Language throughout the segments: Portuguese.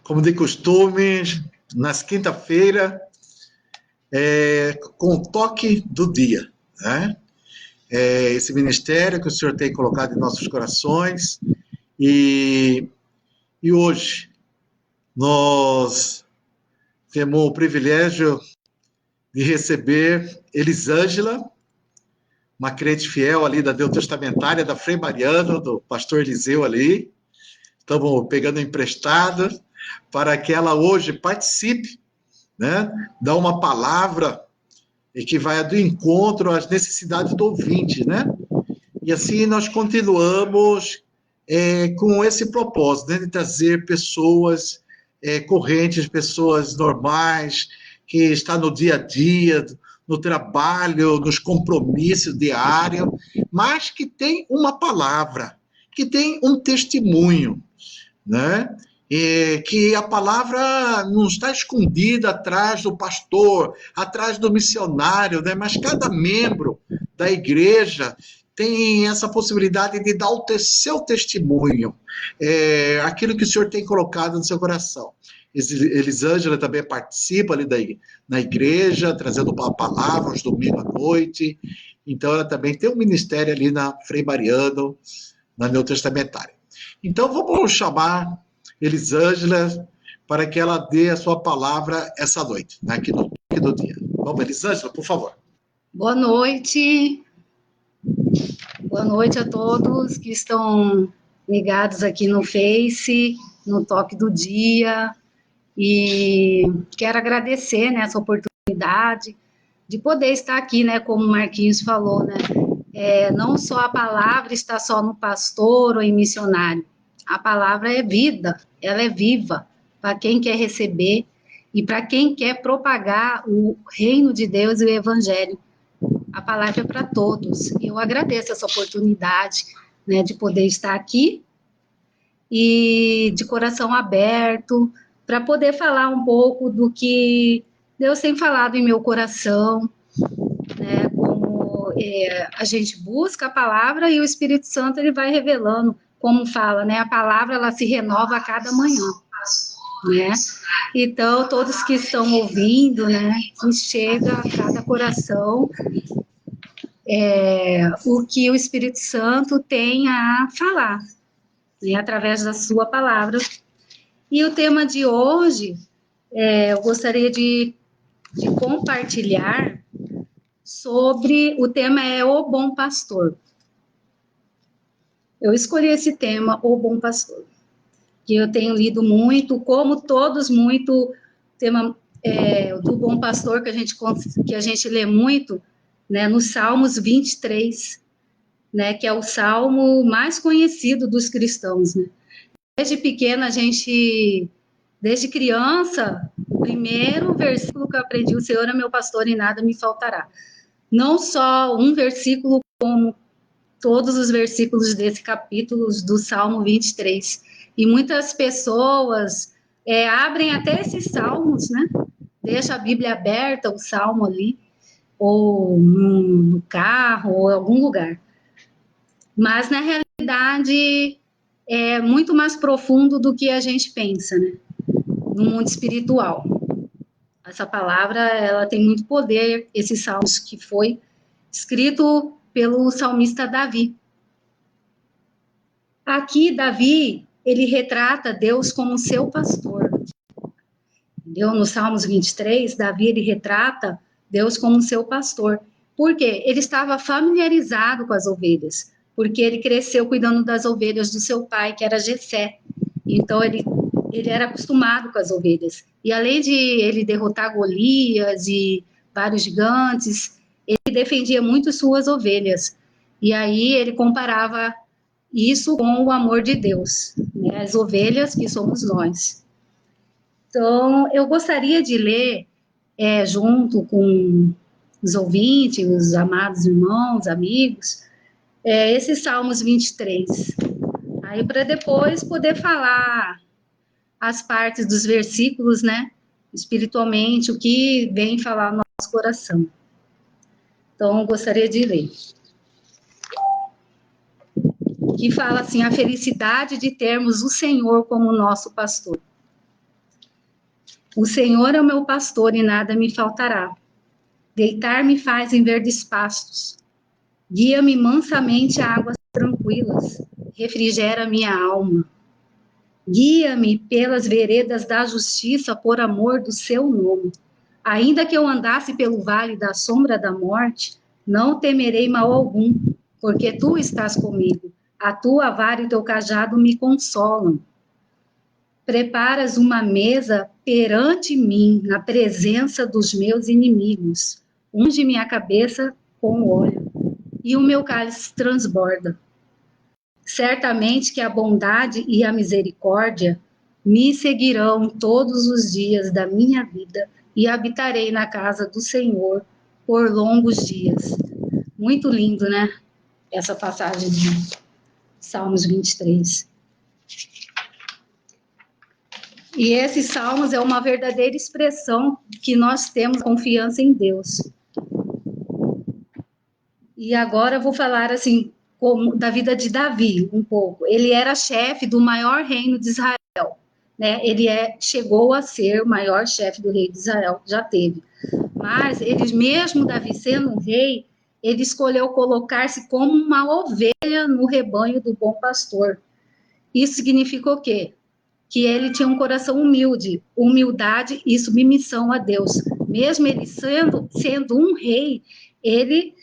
como de costume, nas quinta-feiras, com o toque do dia, né? Esse ministério que o Senhor tem colocado em nossos corações, e hoje nós temos o privilégio de receber Elisângela, uma crente fiel ali da Neotestamentária, da Frei Mariano, do pastor Eliseu ali. Estamos pegando emprestado para que ela hoje participe, né? Dá uma palavra e que vai do encontro às necessidades do ouvinte, né? E assim nós continuamos com esse propósito, né? De trazer pessoas correntes, pessoas normais, que estão no dia a dia, no trabalho, nos compromissos diários, mas que tem uma palavra, que tem um testemunho, né? Que a palavra não está escondida atrás do pastor, atrás do missionário, né? Mas cada membro da igreja tem essa possibilidade de dar o seu testemunho, aquilo que o Senhor tem colocado no seu coração. Elisângela também participa ali na igreja, trazendo a palavra aos domingos à noite. Então, ela também tem um ministério ali na Frei Mariano, na Neotestamentária. Então, vamos chamar Elisângela para que ela dê a sua palavra essa noite, né, aqui no dia. Vamos, Elisângela, por favor. Boa noite. Boa noite a todos que estão ligados aqui no Face, no Toque do Dia. E quero agradecer, né, essa oportunidade de poder estar aqui, né, como o Marquinhos falou, né, não só a palavra está só no pastor ou em missionário, a palavra é vida, ela é viva para quem quer receber e para quem quer propagar o reino de Deus e o evangelho. A palavra é para todos. Eu agradeço essa oportunidade, né, de poder estar aqui e de coração aberto, para poder falar um pouco do que Deus tem falado em meu coração, né, como a gente busca a palavra e o Espírito Santo ele vai revelando, como fala, né, a palavra ela se renova a cada manhã, né, então todos que estão ouvindo, né, que chega a cada coração o que o Espírito Santo tem a falar, né, através da sua palavra. E o tema de hoje, eu gostaria de compartilhar sobre, o tema é O Bom Pastor. Eu escolhi esse tema, O Bom Pastor, que eu tenho lido muito, como todos, muito, tema do Bom Pastor, que a gente lê muito, né, nos Salmos 23, né, que é o salmo mais conhecido dos cristãos, né. Desde pequena, desde criança, o primeiro versículo que eu aprendi, o Senhor é meu pastor e nada me faltará. Não só um versículo, como todos os versículos desse capítulo do Salmo 23. E muitas pessoas abrem até esses salmos, né? Deixa a Bíblia aberta, o salmo ali, ou no carro, ou em algum lugar. Mas, na realidade, é muito mais profundo do que a gente pensa, né? No mundo espiritual. Essa palavra, ela tem muito poder, esses salmos que foi escrito pelo salmista Davi. Aqui, Davi, ele retrata Deus como seu pastor. Entendeu? No Salmos 23, Davi, ele retrata Deus como seu pastor. Por quê? Ele estava familiarizado com as ovelhas, porque ele cresceu cuidando das ovelhas do seu pai, que era Jessé. Então, ele era acostumado com as ovelhas. E além de ele derrotar Golias e vários gigantes, ele defendia muito suas ovelhas. E aí ele comparava isso com o amor de Deus, né? As ovelhas que somos nós. Então, eu gostaria de ler, junto com os ouvintes, os amados irmãos, amigos, esses Salmos 23. Aí, para depois poder falar as partes dos versículos, né, espiritualmente, o que vem falar no nosso coração. Então, eu gostaria de ler. Que fala assim, a felicidade de termos o Senhor como nosso pastor. O Senhor é o meu pastor e nada me faltará. Deitar-me faz em verdes pastos. Guia-me mansamente a águas tranquilas. Refrigera minha alma. Guia-me pelas veredas da justiça por amor do seu nome. Ainda que eu andasse pelo vale da sombra da morte, não temerei mal algum, porque tu estás comigo. A tua vara e o teu cajado me consolam. Preparas uma mesa perante mim, na presença dos meus inimigos. Unge minha cabeça com óleo, e o meu cálice transborda. Certamente que a bondade e a misericórdia me seguirão todos os dias da minha vida, e habitarei na casa do Senhor por longos dias. Muito lindo, né? Essa passagem de Salmos 23. E esses salmos é uma verdadeira expressão que nós temos confiança em Deus. E agora eu vou falar assim, da vida de Davi, um pouco. Ele era chefe do maior reino de Israel, né? Ele chegou a ser o maior chefe do rei de Israel, já teve. Mas ele, mesmo Davi sendo um rei, ele escolheu colocar-se como uma ovelha no rebanho do bom pastor. Isso significa o quê? Que ele tinha um coração humilde, humildade e submissão a Deus. Mesmo ele sendo um rei, ele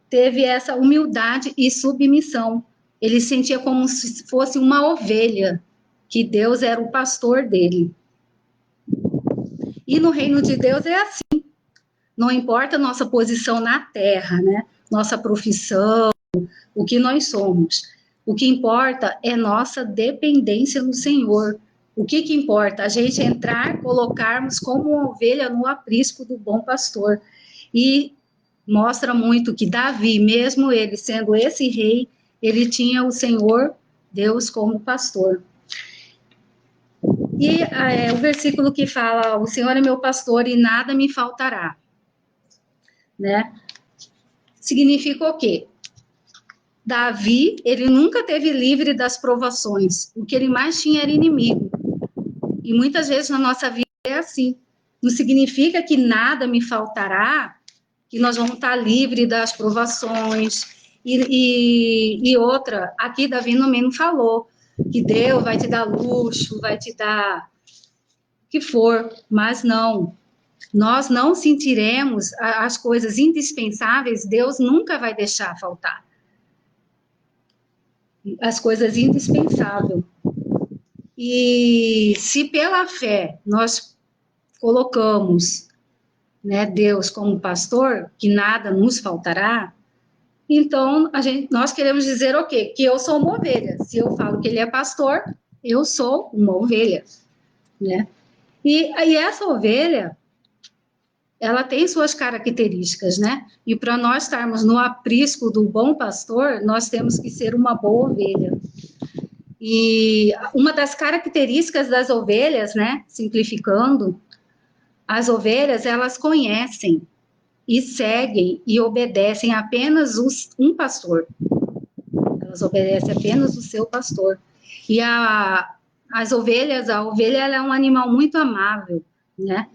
teve essa humildade e submissão. Ele sentia como se fosse uma ovelha, que Deus era o pastor dele. E no reino de Deus é assim. Não importa a nossa posição na terra, né? Nossa profissão, o que nós somos. O que importa é nossa dependência no Senhor. O que importa? A gente entrar, colocarmos como uma ovelha no aprisco do bom pastor. E mostra muito que Davi, mesmo ele sendo esse rei, ele tinha o Senhor, Deus, como pastor. E o versículo que fala, o Senhor é meu pastor e nada me faltará, né? Significa o quê? Davi, ele nunca teve livre das provações. O que ele mais tinha era inimigo. E muitas vezes na nossa vida é assim. Não significa que nada me faltará, que nós vamos estar livres das provações. E outra, aqui Davi não falou que Deus vai te dar luxo, vai te dar o que for, mas não. Nós não sentiremos as coisas indispensáveis, Deus nunca vai deixar faltar. As coisas indispensáveis. E se pela fé nós colocamos, né, Deus como pastor, que nada nos faltará, então nós queremos dizer o quê? Que eu sou uma ovelha. Se eu falo que ele é pastor, eu sou uma ovelha, né? E essa ovelha, ela tem suas características, né? E para nós estarmos no aprisco do bom pastor, nós temos que ser uma boa ovelha. E uma das características das ovelhas, né, simplificando, as ovelhas, elas conhecem e seguem e obedecem apenas um pastor. Elas obedecem apenas o seu pastor. E as ovelhas, a ovelha ela é um animal muito amável, né?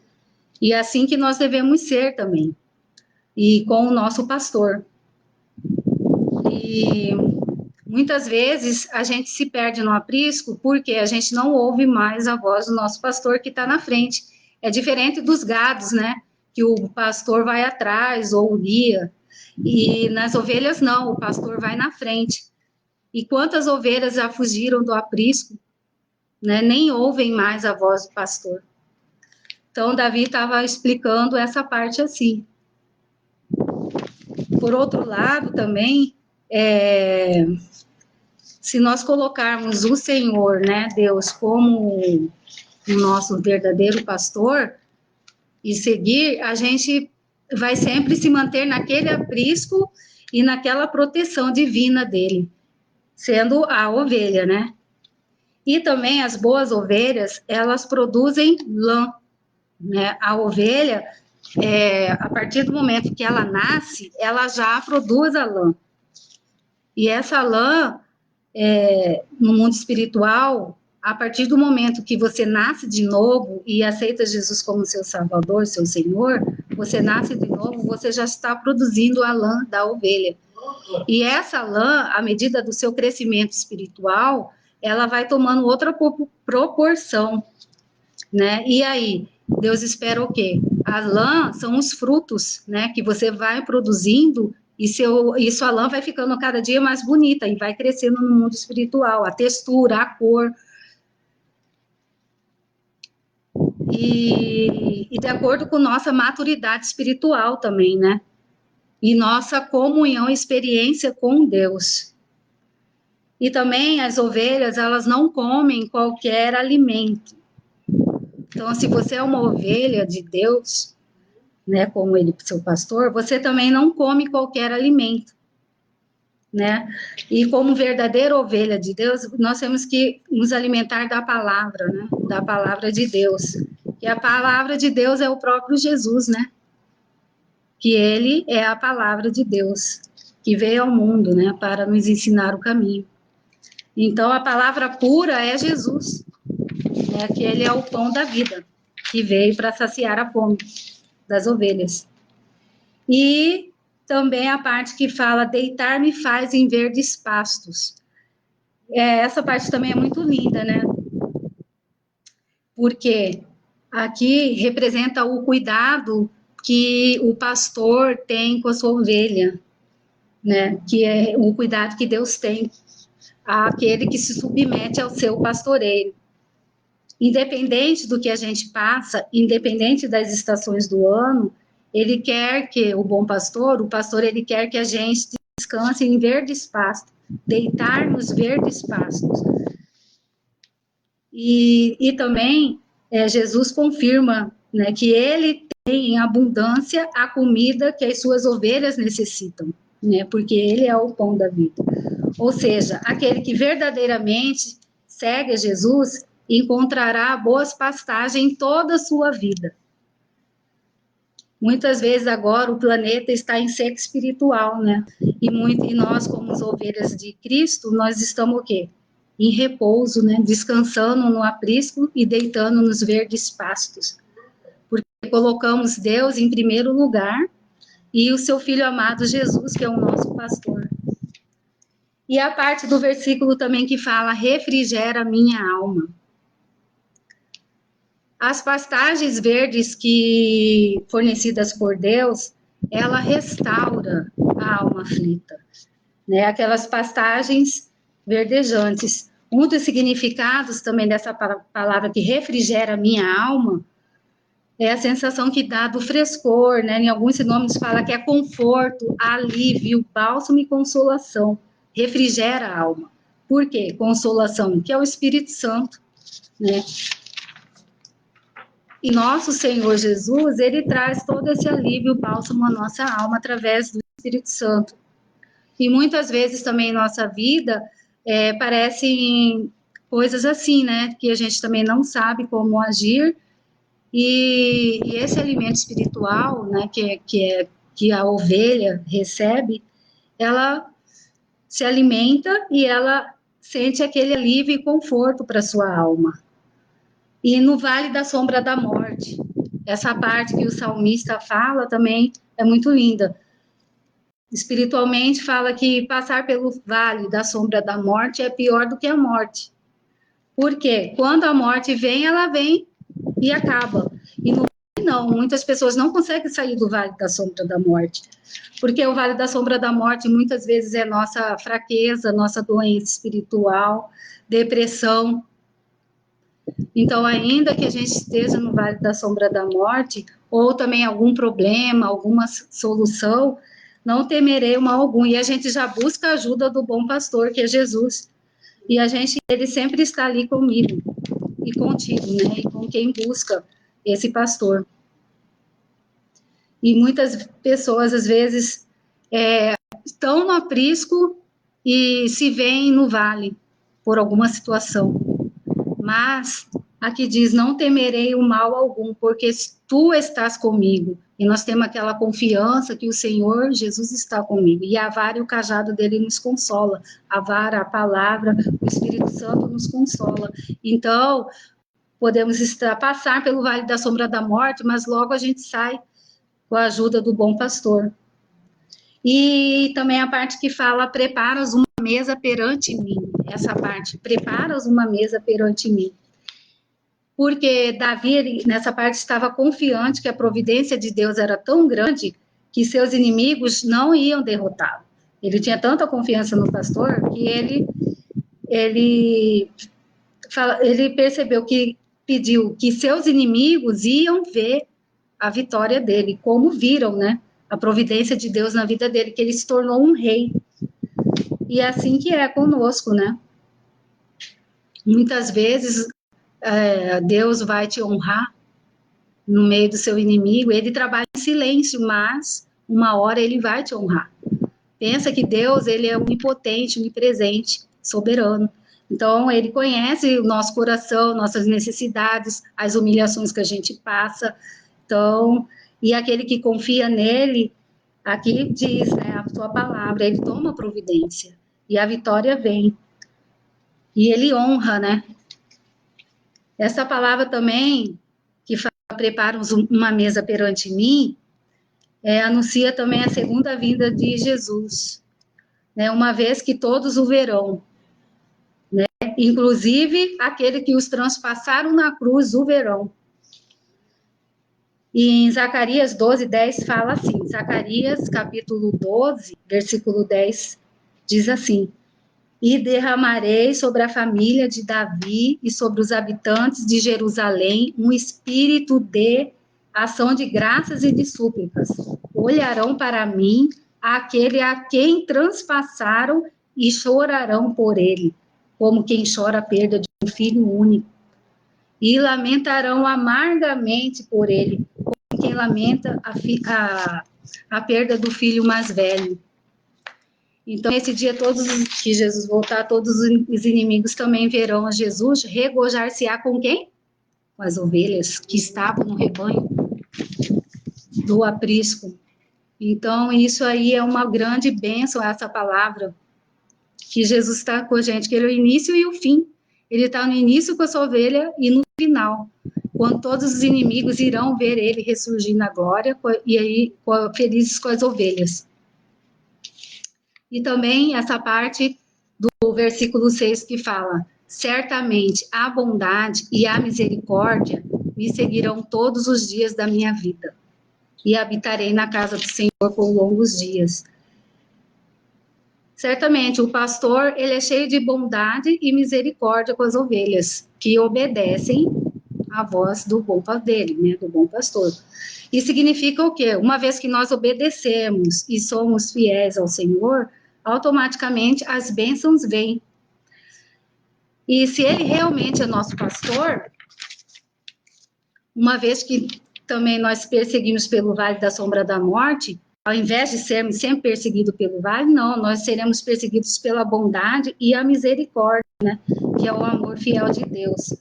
E é assim que nós devemos ser também. E com o nosso pastor. E muitas vezes a gente se perde no aprisco porque a gente não ouve mais a voz do nosso pastor que está na frente. É diferente dos gados, né? Que o pastor vai atrás ou o guia. E nas ovelhas não, o pastor vai na frente. E quantas ovelhas já fugiram do aprisco, né? Nem ouvem mais a voz do pastor. Então, Davi estava explicando essa parte assim. Por outro lado, também, se nós colocarmos o Senhor, né, Deus, como o nosso verdadeiro pastor, e seguir, a gente vai sempre se manter naquele aprisco e naquela proteção divina dele, sendo a ovelha, né? E também as boas ovelhas, elas produzem lã, né? A ovelha, a partir do momento que ela nasce, ela já produz a lã. E essa lã, no mundo espiritual, a partir do momento que você nasce de novo e aceita Jesus como seu Salvador, seu Senhor, você nasce de novo, você já está produzindo a lã da ovelha. E essa lã, à medida do seu crescimento espiritual, ela vai tomando outra proporção, né? E aí, Deus espera o quê? A lã são os frutos, né, que você vai produzindo e sua lã vai ficando cada dia mais bonita e vai crescendo no mundo espiritual, a textura, a cor. E de acordo com nossa maturidade espiritual também, né? E nossa comunhão e experiência com Deus. E também as ovelhas, elas não comem qualquer alimento. Então, se você é uma ovelha de Deus, né, como ele, seu pastor, você também não come qualquer alimento, né? E como verdadeira ovelha de Deus, nós temos que nos alimentar da palavra, né? Da palavra de Deus. E a palavra de Deus é o próprio Jesus, né? Que ele é a palavra de Deus, que veio ao mundo, né, para nos ensinar o caminho. Então, a palavra pura é Jesus, né, que ele é o pão da vida, que veio para saciar a fome das ovelhas. E também a parte que fala, deitar-me faz em verdes pastos. Essa parte também é muito linda, né? Porque aqui representa o cuidado que o pastor tem com a sua ovelha, né? Que é o cuidado que Deus tem àquele que se submete ao seu pastoreio. Independente do que a gente passa, independente das estações do ano, ele quer que, o bom pastor, o pastor, ele quer que a gente descanse em verdes pastos, deitar nos verdes pastos. E também, Jesus confirma, né, que ele tem em abundância a comida que as suas ovelhas necessitam, né, porque ele é o pão da vida. Ou seja, aquele que verdadeiramente segue a Jesus encontrará boas pastagens em toda a sua vida. Muitas vezes agora o planeta está em seca espiritual, né? E nós, como as ovelhas de Cristo, nós estamos o quê? Em repouso, né? Descansando no aprisco e deitando nos verdes pastos. Porque colocamos Deus em primeiro lugar e o seu Filho amado Jesus, que é o nosso pastor. E a parte do versículo também que fala, refrigera minha alma. As pastagens verdes que fornecidas por Deus, ela restaura a alma aflita, né? Aquelas pastagens verdejantes. Um dos significados também dessa palavra que refrigera a minha alma é a sensação que dá do frescor, né? Em alguns sinônimos fala que é conforto, alívio, bálsamo e consolação. Refrigera a alma. Por quê? Consolação, que é o Espírito Santo, né? E nosso Senhor Jesus, ele traz todo esse alívio, bálsamo à nossa alma através do Espírito Santo. E muitas vezes também em nossa vida parecem coisas assim, né? Que a gente também não sabe como agir. E esse alimento espiritual, né? Que a ovelha recebe, ela se alimenta e ela sente aquele alívio e conforto para sua alma. E no vale da sombra da morte, essa parte que o salmista fala também é muito linda. Espiritualmente fala que passar pelo vale da sombra da morte é pior do que a morte. Por quê? Quando a morte vem, ela vem e acaba. E no vale não, muitas pessoas não conseguem sair do vale da sombra da morte. Porque o vale da sombra da morte muitas vezes é nossa fraqueza, nossa doença espiritual, depressão. Então, ainda que a gente esteja no vale da sombra da morte, ou também algum problema, alguma solução, não temerei o mal algum. E a gente já busca a ajuda do bom pastor, que é Jesus. E ele sempre está ali comigo e contigo, né? E com quem busca esse pastor. E muitas pessoas, às vezes, estão no aprisco e se veem no vale por alguma situação. Mas aqui diz, não temerei o mal algum, porque tu estás comigo. E nós temos aquela confiança que o Senhor Jesus está comigo. E a vara e o cajado dele nos consola. A vara, a palavra, o Espírito Santo nos consola. Então, podemos passar pelo vale da sombra da morte, mas logo a gente sai com a ajuda do bom pastor. E também a parte que fala, preparas uma mesa perante mim. Essa parte, preparas uma mesa perante mim. Porque Davi, nessa parte, estava confiante que a providência de Deus era tão grande que seus inimigos não iam derrotá-lo. Ele tinha tanta confiança no pastor que ele percebeu que pediu que seus inimigos iam ver a vitória dele, como viram, né? A providência de Deus na vida dele, que ele se tornou um rei. E é assim que é conosco, né? Muitas vezes Deus vai te honrar no meio do seu inimigo, ele trabalha em silêncio, mas uma hora ele vai te honrar. Pensa que Deus, ele é onipotente, onipresente, soberano. Então, ele conhece o nosso coração, nossas necessidades, as humilhações que a gente passa. Então, e aquele que confia nele, aqui diz, né, a sua palavra, ele toma providência. E a vitória vem. E ele honra, né? Essa palavra também, que fala, prepara uma mesa perante mim, anuncia também a segunda vinda de Jesus, né? Uma vez que todos o verão, né? Inclusive aquele que os transpassaram na cruz o verão. E em Zacarias 12:10 fala assim, Zacarias capítulo 12, versículo 10, diz assim, e derramarei sobre a família de Davi e sobre os habitantes de Jerusalém um espírito de ação de graças e de súplicas. Olharão para mim aquele a quem transpassaram e chorarão por ele, como quem chora a perda de um filho único. E lamentarão amargamente por ele, como quem lamenta a perda do filho mais velho. Então, nesse dia, que Jesus voltar, todos os inimigos também verão a Jesus, regozijar-se-á com quem? Com as ovelhas que estavam no rebanho do aprisco. Então, isso aí é uma grande bênção, essa palavra, que Jesus está com a gente, que ele é o início e o fim. Ele está no início com a sua ovelha e no final, quando todos os inimigos irão ver ele ressurgir na glória, e aí felizes com as ovelhas. E também essa parte do versículo 6 que fala, certamente a bondade e a misericórdia me seguirão todos os dias da minha vida, e habitarei na casa do Senhor por longos dias. Certamente, o pastor, ele é cheio de bondade e misericórdia com as ovelhas, que obedecem à voz do bom dele, né, do bom pastor. E significa o quê? Uma vez que nós obedecemos e somos fiéis ao Senhor, automaticamente as bênçãos vêm. E se ele realmente é nosso pastor, uma vez que também nós perseguimos pelo vale da sombra da morte, ao invés de sermos sempre perseguidos pelo vale, não, nós seremos perseguidos pela bondade e a misericórdia, né? Que é o amor fiel de Deus.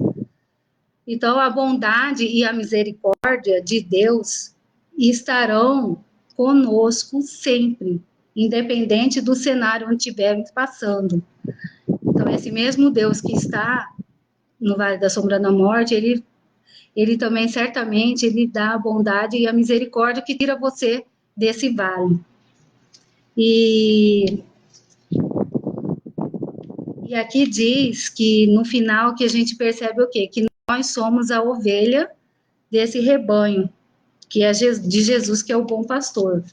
Então, a bondade e a misericórdia de Deus estarão conosco sempre, independente do cenário onde estivermos passando. Então, esse mesmo Deus que está no Vale da Sombra da Morte, ele também, certamente, ele dá a bondade e a misericórdia que tira você desse vale. E aqui diz que, no final, que a gente percebe o quê? Que nós somos a ovelha desse rebanho, que é de Jesus, que é o bom pastor.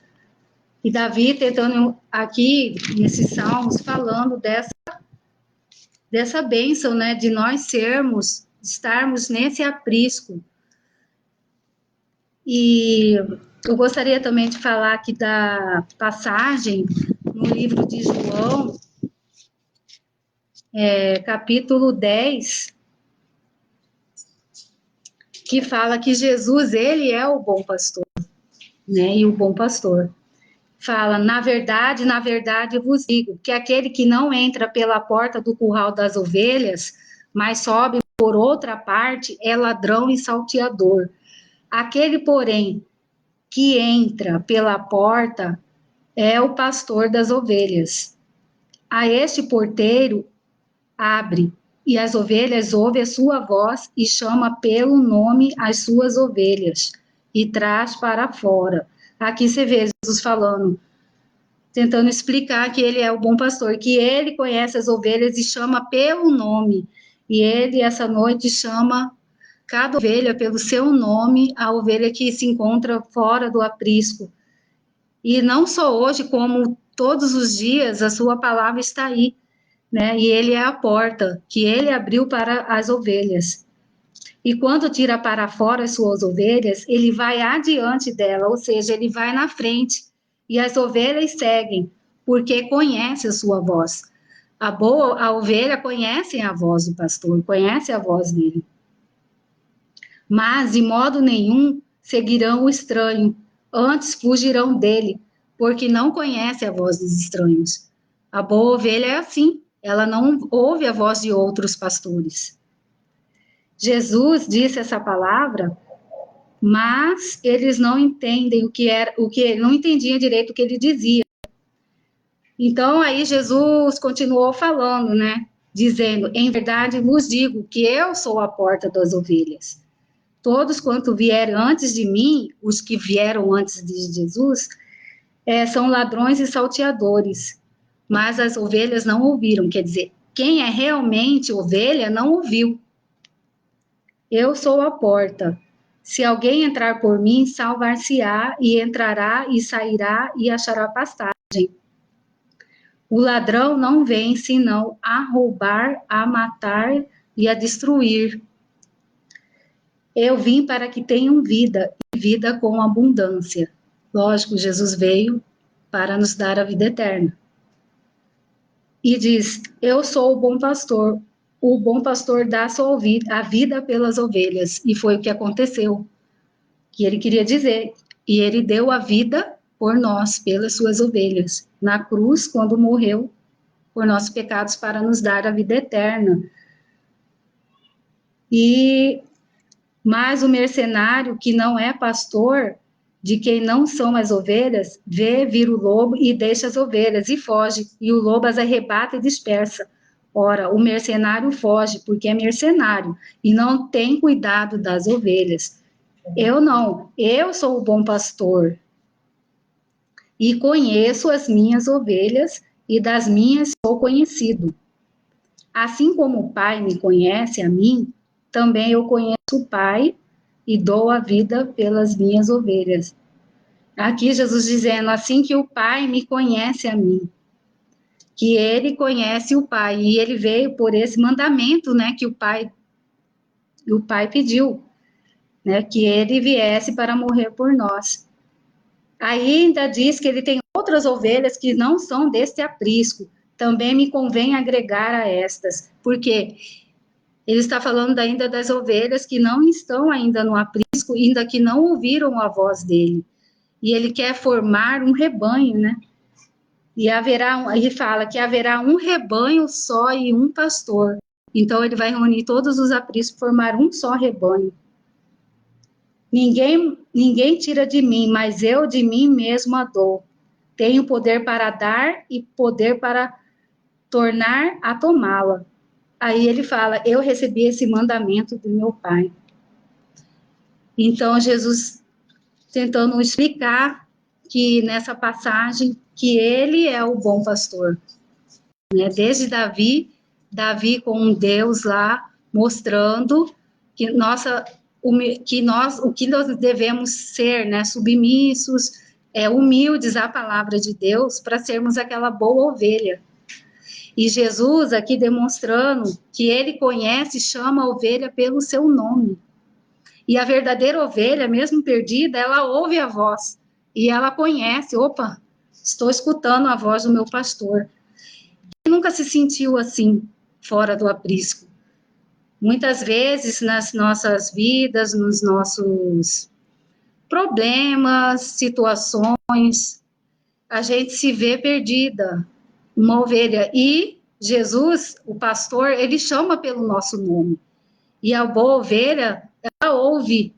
E Davi tentando aqui, nesses salmos, falando dessa bênção, né, de nós estarmos nesse aprisco. E eu gostaria também de falar aqui da passagem no livro de João, capítulo 10, que fala que Jesus, ele é o bom pastor, né, e o bom pastor. Fala, na verdade vos digo, que aquele que não entra pela porta do curral das ovelhas, mas sobe por outra parte é ladrão e salteador. Aquele, porém, que entra pela porta é o pastor das ovelhas. A este porteiro abre, e as ovelhas ouvem a sua voz e chama pelo nome as suas ovelhas e traz para fora. Aqui você vê Jesus falando, tentando explicar que ele é o bom pastor, que ele conhece as ovelhas e chama pelo nome. E ele, essa noite, chama cada ovelha pelo seu nome, a ovelha que se encontra fora do aprisco. E não só hoje, como todos os dias, a sua palavra está aí, né? E ele é a porta que ele abriu para as ovelhas. E quando tira para fora as suas ovelhas, ele vai adiante dela, ou seja, ele vai na frente. E as ovelhas seguem, porque conhece a sua voz. A ovelha conhece a voz do pastor, conhece a voz dele. Mas, de modo nenhum, seguirão o estranho, antes fugirão dele, porque não conhece a voz dos estranhos. A boa ovelha é assim, ela não ouve a voz de outros pastores. Jesus disse essa palavra, mas eles não entendem não entendiam direito o que ele dizia. Então, aí Jesus continuou falando, né? Dizendo, em verdade vos digo que eu sou a porta das ovelhas. Todos quanto vieram antes de mim, os que vieram antes de Jesus, são ladrões e salteadores, mas as ovelhas não ouviram, quer dizer, quem é realmente ovelha não ouviu. Eu sou a porta. Se alguém entrar por mim, salvar-se-á, e entrará e sairá e achará pastagem. O ladrão não vem senão a roubar, a matar e a destruir. Eu vim para que tenham vida, e vida com abundância. Lógico, Jesus veio para nos dar a vida eterna. E diz, eu sou o bom pastor. O bom pastor dá a vida pelas ovelhas. E foi o que aconteceu, que ele queria dizer. E ele deu a vida por nós, pelas suas ovelhas, na cruz, quando morreu por nossos pecados, para nos dar a vida eterna. Mas o mercenário, que não é pastor, de quem não são as ovelhas, vê vir o lobo e deixa as ovelhas, e foge, e o lobo as arrebata e dispersa. Ora, o mercenário foge, porque é mercenário, e não tem cuidado das ovelhas. Eu não, eu sou o bom pastor, e conheço as minhas ovelhas, e das minhas sou conhecido. Assim como o Pai me conhece a mim, também eu conheço o Pai, e dou a vida pelas minhas ovelhas. Aqui Jesus dizendo, assim que o Pai me conhece a mim, que ele conhece o Pai, e ele veio por esse mandamento, né, que o Pai pediu, né, que ele viesse para morrer por nós. Aí ainda diz que ele tem outras ovelhas que não são deste aprisco, também me convém agregar a estas, porque ele está falando ainda das ovelhas que não estão ainda no aprisco, ainda que não ouviram a voz dele. E ele quer formar um rebanho, né? E ele fala que haverá um rebanho só e um pastor. Então ele vai reunir todos os apriscos, formar um só rebanho. Ninguém tira de mim, mas eu de mim mesmo a dou. Tenho poder para dar e poder para tornar a tomá-la. Aí ele fala, eu recebi esse mandamento do meu Pai. Então, Jesus tentando explicar que nessa passagem, que ele é o bom pastor. Né? Desde Davi com Deus lá, mostrando que o que nós devemos ser, né? Submissos, humildes à palavra de Deus, para sermos aquela boa ovelha. E Jesus aqui demonstrando que ele conhece e chama a ovelha pelo seu nome. E a verdadeira ovelha, mesmo perdida, ela ouve a voz. E ela conhece, opa, estou escutando a voz do meu pastor. Quem nunca se sentiu assim, fora do aprisco? Muitas vezes, nas nossas vidas, nos nossos problemas, situações, a gente se vê perdida, uma ovelha. E Jesus, o pastor, ele chama pelo nosso nome. E a boa ovelha, ela ouve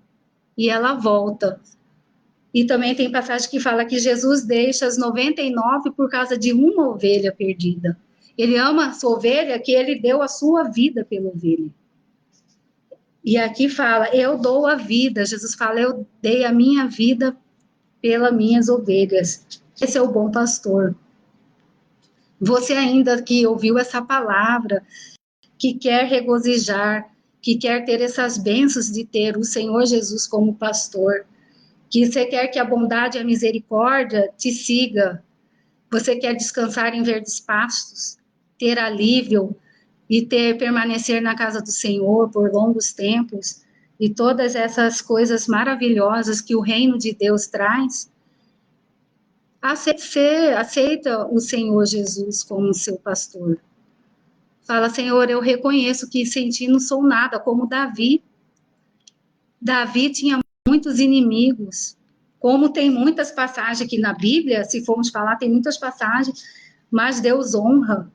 e ela volta. E também tem passagem que fala que Jesus deixa as 99 por causa de uma ovelha perdida. Ele ama a sua ovelha, que ele deu a sua vida pela ovelha. E aqui fala, eu dou a vida. Jesus fala, eu dei a minha vida pelas minhas ovelhas. Esse é o bom pastor. Você ainda que ouviu essa palavra, que quer regozijar, que quer ter essas bênçãos de ter o Senhor Jesus como pastor, que você quer que a bondade e a misericórdia te siga, você quer descansar em verdes pastos, ter alívio e permanecer na casa do Senhor por longos tempos, e todas essas coisas maravilhosas que o reino de Deus traz, aceita o Senhor Jesus como seu pastor. Fala, Senhor, eu reconheço que sem ti não sou nada, como Davi. Davi tinha muitos inimigos, como tem muitas passagens aqui na Bíblia, se formos falar, tem muitas passagens, mas Deus honra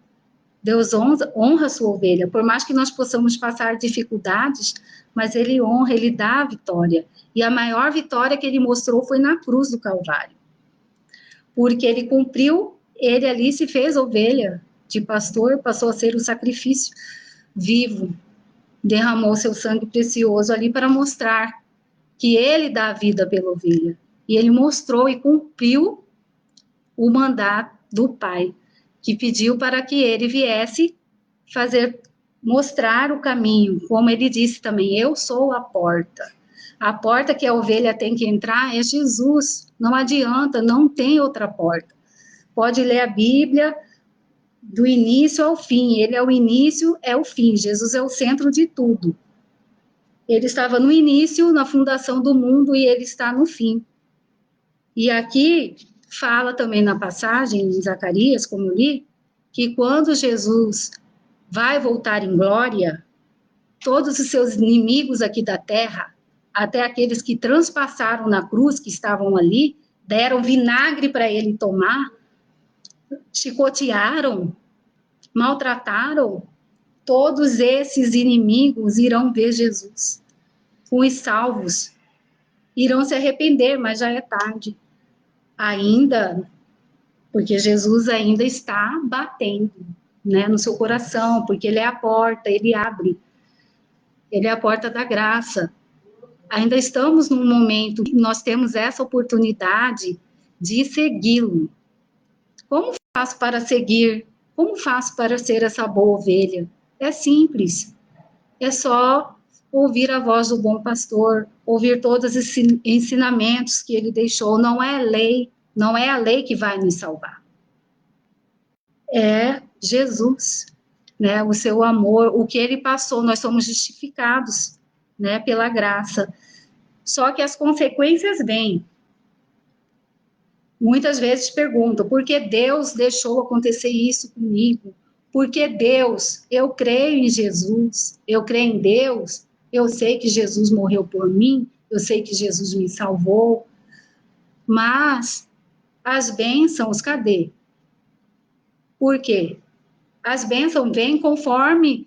a sua ovelha, por mais que nós possamos passar dificuldades, mas ele honra, ele dá a vitória, e a maior vitória que ele mostrou foi na cruz do Calvário, porque ele cumpriu, ele ali se fez ovelha de pastor, passou a ser o sacrifício vivo, derramou seu sangue precioso ali para mostrar que ele dá a vida pela ovelha. E ele mostrou e cumpriu o mandato do Pai, que pediu para que ele viesse mostrar o caminho. Como ele disse também, eu sou a porta. A porta que a ovelha tem que entrar é Jesus. Não adianta, não tem outra porta. Pode ler a Bíblia do início ao fim. Ele é o início, é o fim. Jesus é o centro de tudo. Ele estava no início, na fundação do mundo, e ele está no fim. E aqui fala também na passagem, em Zacarias, como eu li, que quando Jesus vai voltar em glória, todos os seus inimigos aqui da terra, até aqueles que transpassaram na cruz, que estavam ali, deram vinagre para ele tomar, chicotearam, maltrataram, todos esses inimigos irão ver Jesus. Os salvos irão se arrepender, mas já é tarde. Ainda, porque Jesus ainda está batendo, né, no seu coração, porque ele é a porta, ele abre. Ele é a porta da graça. Ainda estamos num momento que nós temos essa oportunidade de segui-lo. Como faço para seguir? Como faço para ser essa boa ovelha? É simples. É só ouvir a voz do bom pastor, ouvir todos os ensinamentos que ele deixou. Não é lei, não é a lei que vai nos salvar. É Jesus, né? O seu amor, o que ele passou, nós somos justificados, né? Pela graça. Só que as consequências vêm. Muitas vezes perguntam, por que Deus deixou acontecer isso comigo? Por que Deus? Eu creio em Jesus, eu creio em Deus, eu sei que Jesus morreu por mim, eu sei que Jesus me salvou, mas as bênçãos, cadê? Por quê? As bênçãos vêm conforme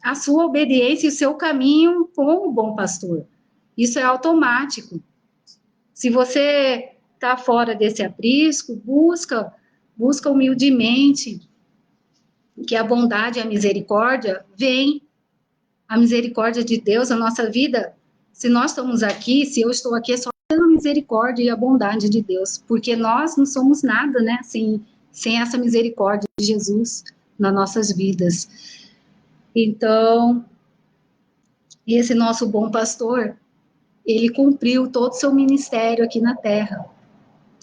a sua obediência e o seu caminho com o bom pastor. Isso é automático. Se você está fora desse aprisco, busca humildemente que a bondade e a misericórdia vem, a misericórdia de Deus na nossa vida. Se nós estamos aqui, se eu estou aqui, é só pela misericórdia e a bondade de Deus, porque nós não somos nada, né, sem essa misericórdia de Jesus nas nossas vidas. Então, esse nosso bom pastor, ele cumpriu todo o seu ministério aqui na terra,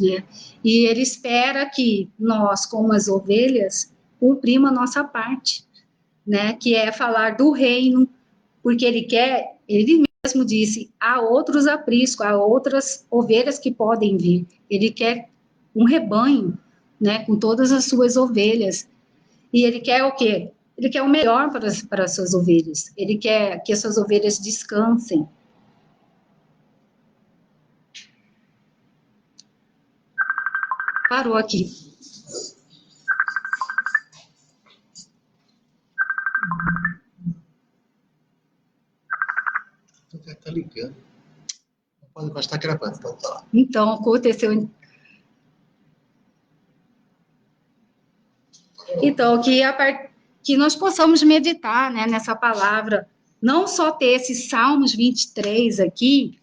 né? E ele espera que nós, como as ovelhas, cumprimos a nossa parte, né? Que é falar do reino, porque ele mesmo disse, há outros apriscos, há outras ovelhas que podem vir. Ele quer um rebanho, né? Com todas as suas ovelhas. E ele quer o quê? Ele quer o melhor para as suas ovelhas. Ele quer que as suas ovelhas descansem. Parou aqui. Tá ligando. Não pode mais estar gravando, pode falar. Então, aconteceu... Então, que nós possamos meditar, né, nessa palavra, não só ter esses Salmos 23 aqui,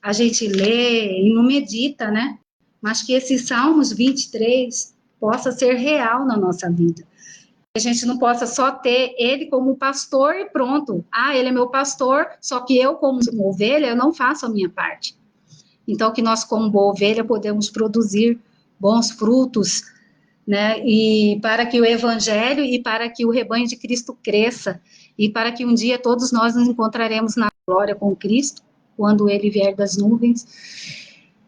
a gente lê e não medita, né, mas que esses Salmos 23 possa ser real na nossa vida. A gente não possa só ter ele como pastor e pronto. Ah, ele é meu pastor, só que eu, como ovelha, eu não faço a minha parte. Então, que nós, como boa ovelha, podemos produzir bons frutos, né? E para que o evangelho e para que o rebanho de Cristo cresça, e para que um dia todos nós nos encontraremos na glória com Cristo, quando ele vier das nuvens.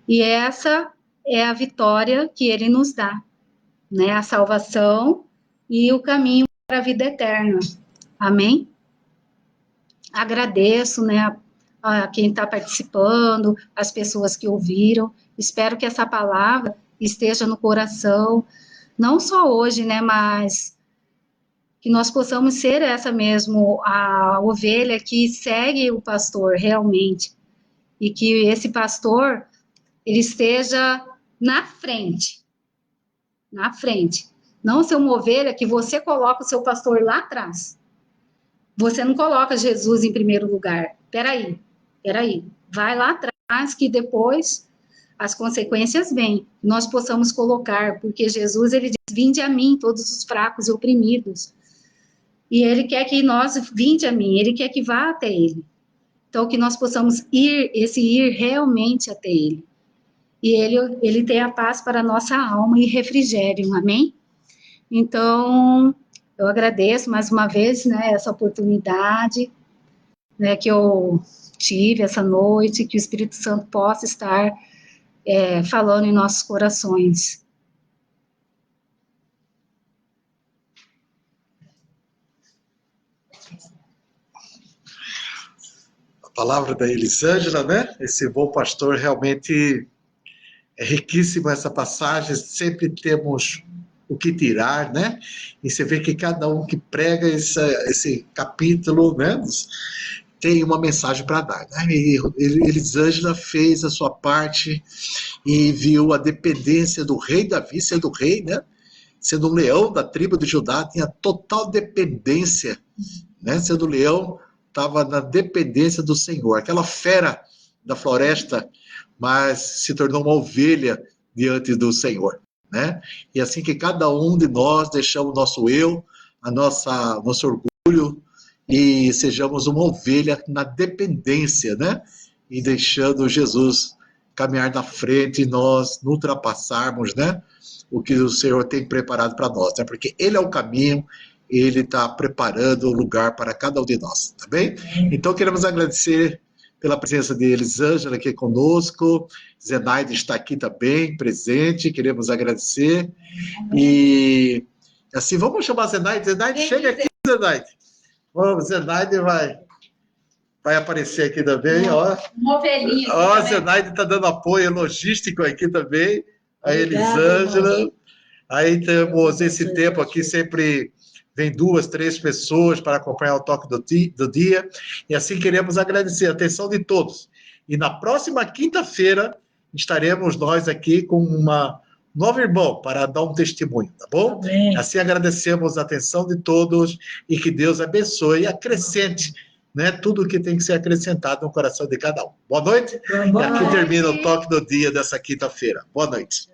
E essa é a vitória que ele nos dá, né? A salvação e o caminho para a vida eterna. Amém? Agradeço, né, a quem está participando, as pessoas que ouviram. Espero que essa palavra esteja no coração, não só hoje, né, mas que nós possamos ser essa mesmo, a ovelha que segue o pastor realmente, e que esse pastor, ele esteja na frente, não ser uma ovelha que você coloca o seu pastor lá atrás. Você não coloca Jesus em primeiro lugar. Peraí, vai lá atrás que depois as consequências vêm. Nós possamos colocar, porque Jesus, ele diz, vinde a mim, todos os fracos e oprimidos. E ele quer que nós, vinde a mim, ele quer que vá até ele. Então, que nós possamos ir realmente até ele. E ele tem a paz para a nossa alma e refrigério, amém? Então, eu agradeço mais uma vez, né, essa oportunidade, né, que eu tive essa noite, que o Espírito Santo possa estar falando em nossos corações. A palavra da Elisângela, né? Esse bom pastor, realmente é riquíssima essa passagem, sempre temos o que tirar, né? E você vê que cada um que prega esse capítulo, né, tem uma mensagem para dar, né? E Elisângela fez a sua parte e viu a dependência do rei Davi, sendo rei, né? Sendo um leão da tribo de Judá, tinha total dependência, né? Sendo leão, estava na dependência do Senhor. Aquela fera da floresta, mas se tornou uma ovelha diante do Senhor, né? E assim que cada um de nós deixamos o nosso eu, nosso orgulho, e sejamos uma ovelha na dependência, né? E deixando Jesus caminhar na frente e nós ultrapassarmos, né? O que o Senhor tem preparado para nós, né? Porque Ele é o caminho, Ele está preparando o lugar para cada um de nós, tá bem? Então queremos agradecer pela presença de Elisângela aqui conosco, Zenaide está aqui também, presente, queremos agradecer, e assim, vamos chamar a Zenaide, chega aqui, Zenaide. Vamos, Zenaide vai aparecer aqui também, ó. Uma ovelhinha. Ó, a Zenaide está dando apoio logístico aqui também, a Elisângela. Aí temos esse tempo aqui, sempre vem 2, 3 pessoas para acompanhar o toque do dia, e assim queremos agradecer a atenção de todos. E na próxima quinta-feira estaremos nós aqui com uma novo irmão para dar um testemunho, tá bom? Amém. Assim agradecemos a atenção de todos e que Deus abençoe e acrescente, né, tudo que tem que ser acrescentado no coração de cada um. Boa noite. Boa noite. E aqui termina o toque do dia dessa quinta-feira. Boa noite.